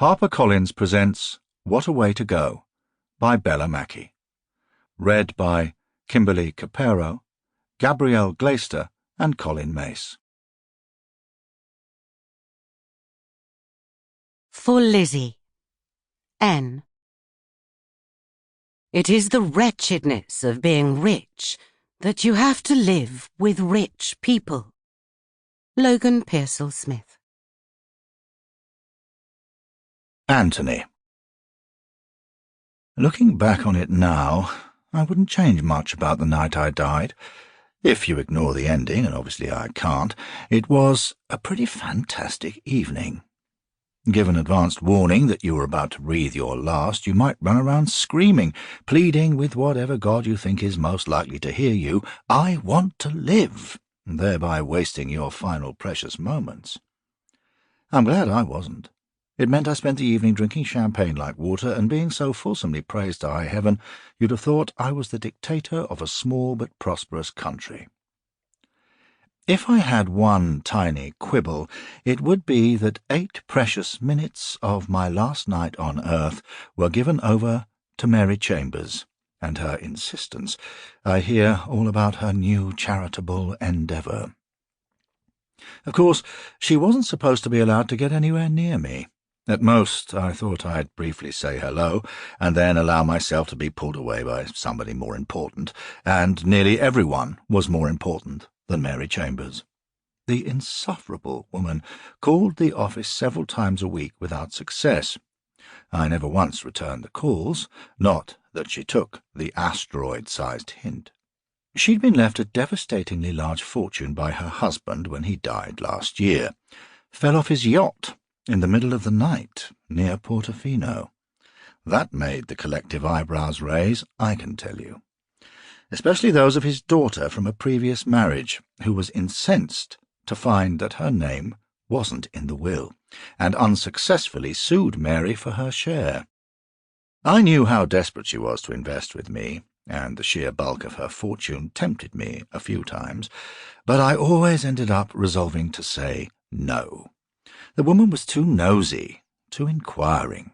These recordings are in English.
HarperCollins presents What a Way to Go by Bella Mackie. Read by Kimberley Capero, Gabrielle Glaister and Colin Mace. For Lizzie. N. It is the wretchedness of being rich that you have to live with rich people. Logan Pearsall Smith. Anthony. Looking back on it now, I wouldn't change much about the night I died. If you ignore the ending, and obviously I can't, it was a pretty fantastic evening. Given advanced warning that you were about to breathe your last, you might run around screaming, pleading with whatever god you think is most likely to hear you, "I want to live," thereby wasting your final precious moments. I'm glad I wasn't. It meant I spent the evening drinking champagne like water and being so fulsomely praised to high heaven you'd have thought I was the dictator of a small but prosperous country. If I had one tiny quibble, it would be that 8 precious minutes of my last night on earth were given over to Mary Chambers and her insistence. I hear all about her new charitable endeavour. Of course, she wasn't supposed to be allowed to get anywhere near me. At most, I thought I'd briefly say hello, and then allow myself to be pulled away by somebody more important, and nearly everyone was more important than Mary Chambers. The insufferable woman called the office several times a week without success. I never once returned the calls, not that she took the asteroid-sized hint. She'd been left a devastatingly large fortune by her husband when he died last year. Fell off his yacht in the middle of the night, near Portofino. That made the collective eyebrows raise, I can tell you. Especially those of his daughter from a previous marriage, who was incensed to find that her name wasn't in the will, and unsuccessfully sued Mary for her share. I knew how desperate she was to invest with me, and the sheer bulk of her fortune tempted me a few times, but I always ended up resolving to say no. The woman was too nosy, too inquiring.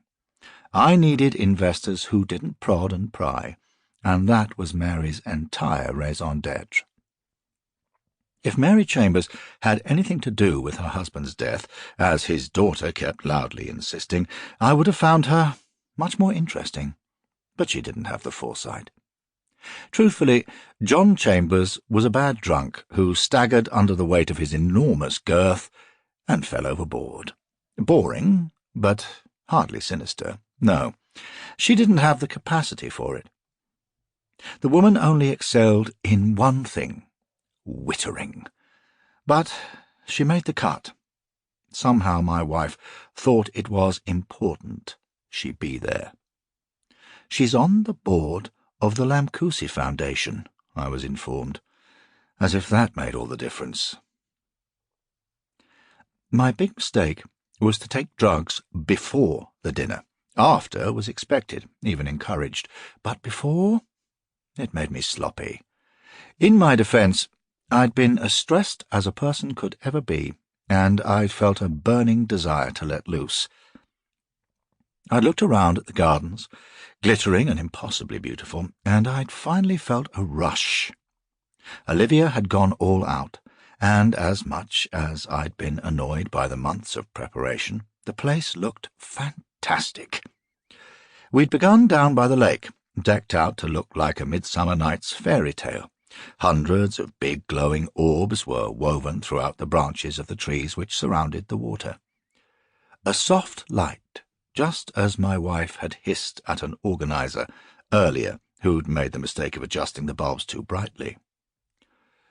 I needed investors who didn't prod and pry, and that was Mary's entire raison d'etre. If Mary Chambers had anything to do with her husband's death, as his daughter kept loudly insisting, I would have found her much more interesting, but she didn't have the foresight. Truthfully, John Chambers was a bad drunk who staggered under the weight of his enormous girth and fell overboard. Boring, but hardly sinister. No, she didn't have the capacity for it. The woman only excelled in one thing, wittering. But she made the cut. Somehow my wife thought it was important she be there. She's on the board of the Lamcusi Foundation, I was informed, as if that made all the difference. My big mistake was to take drugs before the dinner. After was expected, even encouraged, but before, it made me sloppy. In my defence, I'd been as stressed as a person could ever be, and I'd felt a burning desire to let loose. I'd looked around at the gardens, glittering and impossibly beautiful, and I'd finally felt a rush. Olivia had gone all out, and as much as I'd been annoyed by the months of preparation, the place looked fantastic. We'd begun down by the lake, decked out to look like a Midsummer Night's fairy tale. Hundreds of big glowing orbs were woven throughout the branches of the trees which surrounded the water. A soft light, just as my wife had hissed at an organizer earlier who'd made the mistake of adjusting the bulbs too brightly.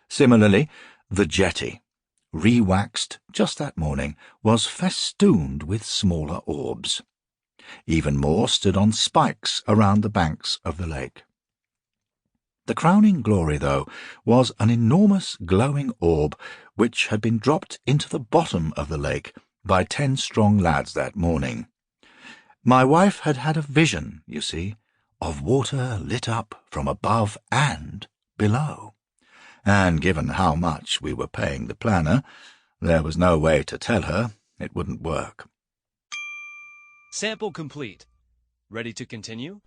Similarly, the jetty, re-waxed just that morning, was festooned with smaller orbs. Even more stood on spikes around the banks of the lake. The crowning glory, though, was an enormous glowing orb which had been dropped into the bottom of the lake by 10 strong lads that morning. My wife had had a vision, you see, of water lit up from above and below. And given how much we were paying the planner, there was no way to tell her it wouldn't work. Sample complete. Ready to continue?